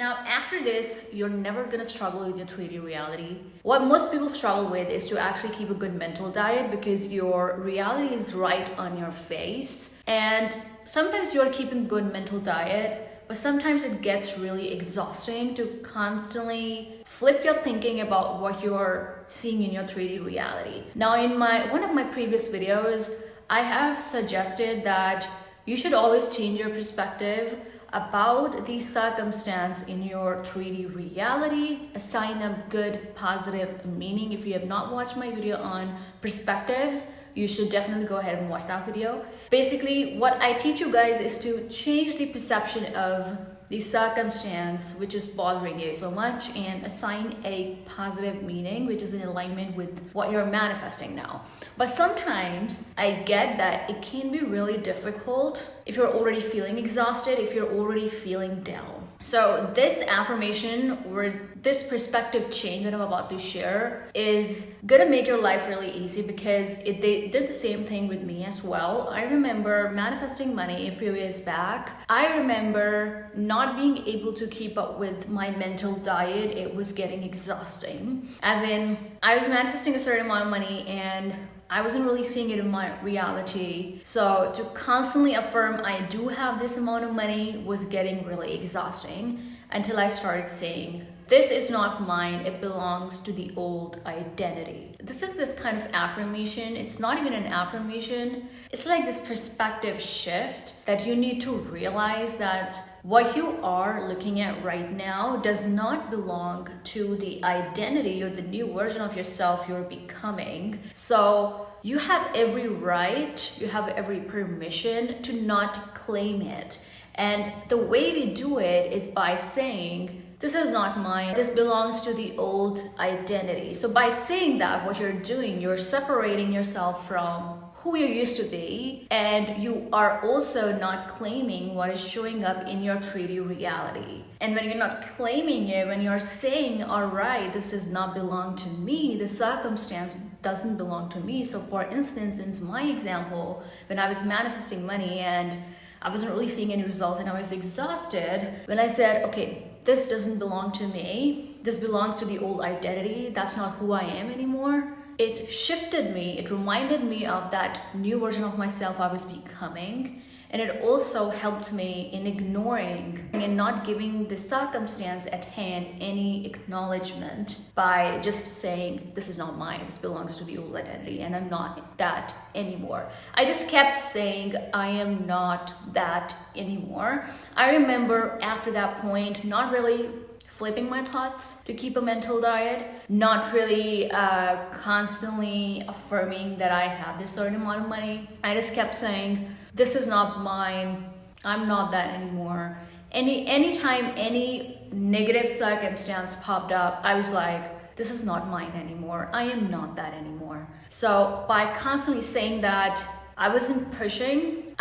Now, after this, you're never gonna struggle with your 3D reality. What most people struggle with is to actually keep a good mental diet because your reality is right on your face. And sometimes you're keeping good mental diet, but sometimes it gets really exhausting to constantly flip your thinking about what you're seeing in your 3D reality. Now, in one of my previous videos, I have suggested that you should always change your perspective about the circumstance in your 3D reality, assign a good positive meaning. If you have not watched my video on perspectives, you should definitely go ahead and watch that video. Basically, what I teach you guys is to change the perception of the circumstance which is bothering you so much and assign a positive meaning which is in alignment with what you're manifesting now. But sometimes I get that it can be really difficult if you're already feeling exhausted, if you're already feeling down. So this affirmation or this perspective change that I'm about to share is gonna make your life really easy because they did the same thing with me as well. I remember manifesting money a few years back. I remember not being able to keep up with my mental diet. It was getting exhausting. As in, I was manifesting a certain amount of money and I wasn't really seeing it in my reality. So to constantly affirm I do have this amount of money was getting really exhausting until I started saying, this is not mine, it belongs to the old identity. This is this kind of affirmation. It's not even an affirmation. It's like this perspective shift that you need to realize that what you are looking at right now does not belong to the identity or the new version of yourself you're becoming. So you have every right, you have every permission to not claim it. And the way we do it is by saying, this is not mine, this belongs to the old identity. So by saying that, what you're doing, you're separating yourself from who you used to be, and you are also not claiming what is showing up in your 3D reality. And when you're not claiming it, when you're saying, all right, this does not belong to me, the circumstance doesn't belong to me. So for instance, in my example, when I was manifesting money and I wasn't really seeing any results and I was exhausted, when I said, okay, this doesn't belong to me, this belongs to the old identity, that's not who I am anymore, it shifted me, it reminded me of that new version of myself I was becoming. And it also helped me in ignoring and not giving the circumstance at hand any acknowledgement by just saying, this is not mine, this belongs to the old identity, and I'm not that anymore. I just kept saying, I am not that anymore. I remember after that point, not really flipping my thoughts to keep a mental diet, not really constantly affirming that I have this certain amount of money. I just kept saying, this is not mine, I'm not that anymore. Anytime any negative circumstance popped up, I was like, this is not mine anymore, I am not that anymore. So by constantly saying that, I wasn't pushing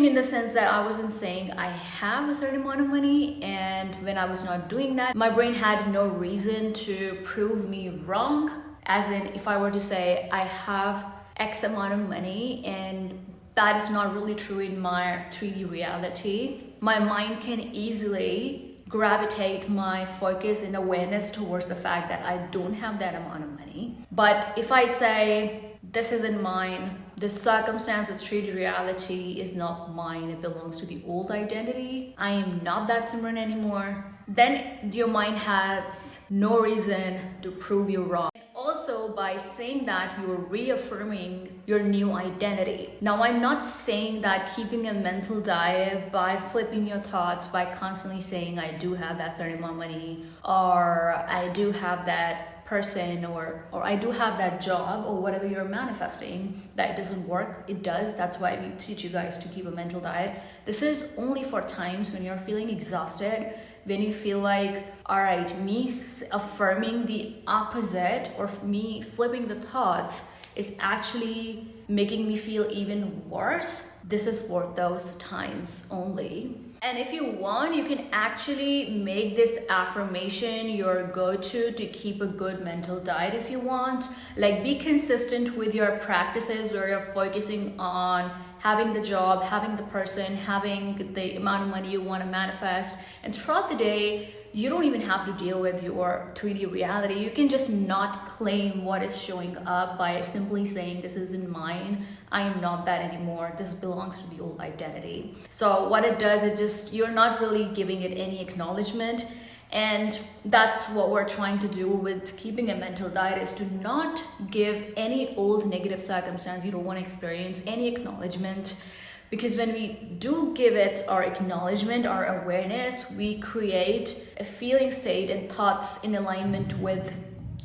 in the sense that I wasn't saying I have a certain amount of money, and when I was not doing that, my brain had no reason to prove me wrong. As in, if I were to say I have X amount of money and that is not really true in my 3D reality, my mind can easily gravitate my focus and awareness towards the fact that I don't have that amount of money. But if I say, this isn't mine, the circumstance, this 3D reality is not mine, it belongs to the old identity, I am not that Simran anymore, then your mind has no reason to prove you wrong. Also, by saying that, you're reaffirming your new identity. Now, I'm not saying that keeping a mental diet by flipping your thoughts, by constantly saying I do have that certain amount of money, or I do have that person, or I do have that job, or whatever you're manifesting, that it doesn't work. It does. That's why we teach you guys to keep a mental diet. This is only for times when you're feeling exhausted, when you feel like, all right, me affirming the opposite or me flipping the thoughts is actually making me feel even worse. This is for those times only. And if you want, you can actually make this affirmation your go-to to keep a good mental diet if you want. Like, be consistent with your practices where you're focusing on having the job, having the person, having the amount of money you want to manifest. And throughout the day, you don't even have to deal with your 3D reality. You can just not claim what is showing up by simply saying, this isn't mine, I am not that anymore, this belongs to the old identity. So what it does, it just, you're not really giving it any acknowledgement. And that's what we're trying to do with keeping a mental diet, is to not give any old negative circumstance you don't want to experience any acknowledgement. Because when we do give it our acknowledgement, our awareness, we create a feeling state and thoughts in alignment with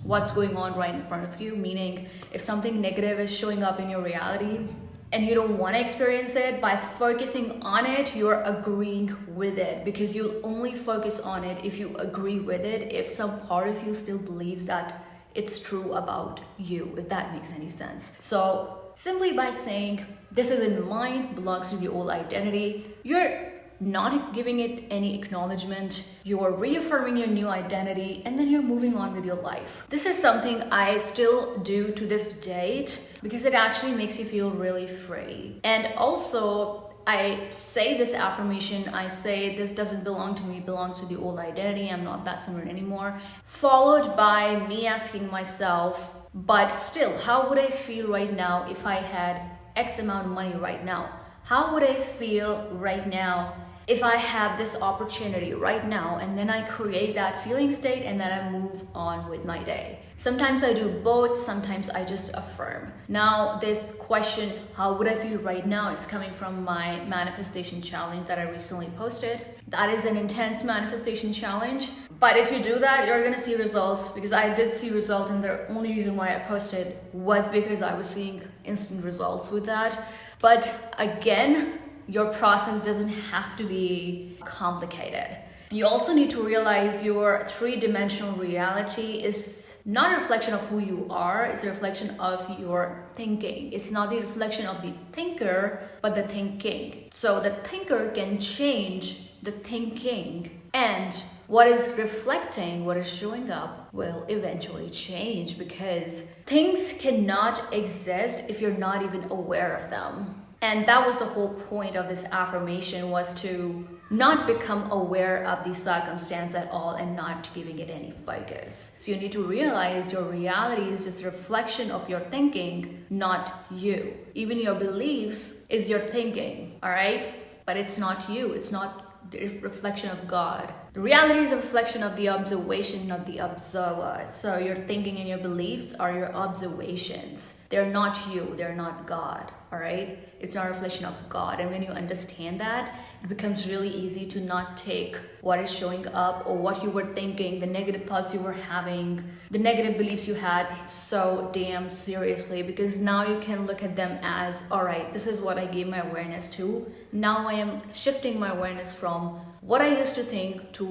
what's going on right in front of you. Meaning, if something negative is showing up in your reality and you don't want to experience it, by focusing on it, you're agreeing with it, because you'll only focus on it if you agree with it, if some part of you still believes that it's true about you, if that makes any sense. So simply by saying, this isn't mine, belongs to the old identity, you're not giving it any acknowledgement, you're reaffirming your new identity, and then you're moving on with your life. This is something I still do to this date, because it actually makes you feel really free. And also, I say this affirmation, I say, this doesn't belong to me, it belongs to the old identity, I'm not that similar anymore, followed by me asking myself, but still, how would I feel right now if I had X amount of money right now? How would I feel right now if I have this opportunity right now? And then I create that feeling state, and then I move on with my day. Sometimes I do both, sometimes I just affirm. Now, this question, how would I feel right now, is coming from my manifestation challenge that I recently posted. That is an intense manifestation challenge. But if you do that, you're gonna see results, because I did see results, and the only reason why I posted was because I was seeing instant results with that. But again, your process doesn't have to be complicated. You also need to realize your three-dimensional reality is not a reflection of who you are, it's a reflection of your thinking. It's not the reflection of the thinker, but the thinking. So the thinker can change the thinking, and what is reflecting, what is showing up, will eventually change, because things cannot exist if you're not even aware of them. And that was the whole point of this affirmation, was to not become aware of the circumstance at all and not giving it any focus. So you need to realize your reality is just a reflection of your thinking, not you. Even your beliefs is your thinking, all right? But it's not you, it's not the reflection of God. The reality is a reflection of the observation, not the observer. So your thinking and your beliefs are your observations. They're not you, they're not God, all right? It's not a reflection of God. And when you understand that, it becomes really easy to not take what is showing up or what you were thinking, the negative thoughts you were having, the negative beliefs you had, so damn seriously, because now you can look at them as, all right, this is what I gave my awareness to. Now I am shifting my awareness from what I used to think to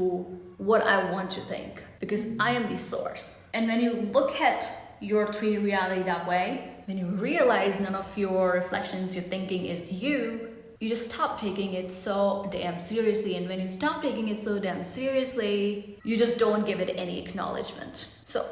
what I want to think, because I am the source. And when you look at your 3D reality that way, when you realize none of your reflections, your thinking is you, you just stop taking it so damn seriously. And when you stop taking it so damn seriously, you just don't give it any acknowledgement. So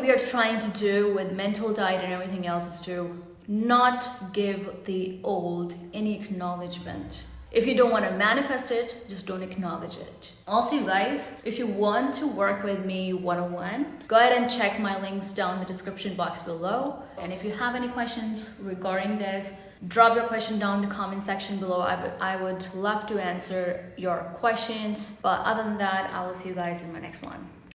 we are trying to do with mental diet and everything else is to not give the old any acknowledgement. If you don't want to manifest it, just don't acknowledge it. Also, you guys, if you want to work with me one-on-one, go ahead and check my links down in the description box below. And if you have any questions regarding this, drop your question down in the comment section below. I would love to answer your questions. But other than that, I will see you guys in my next one.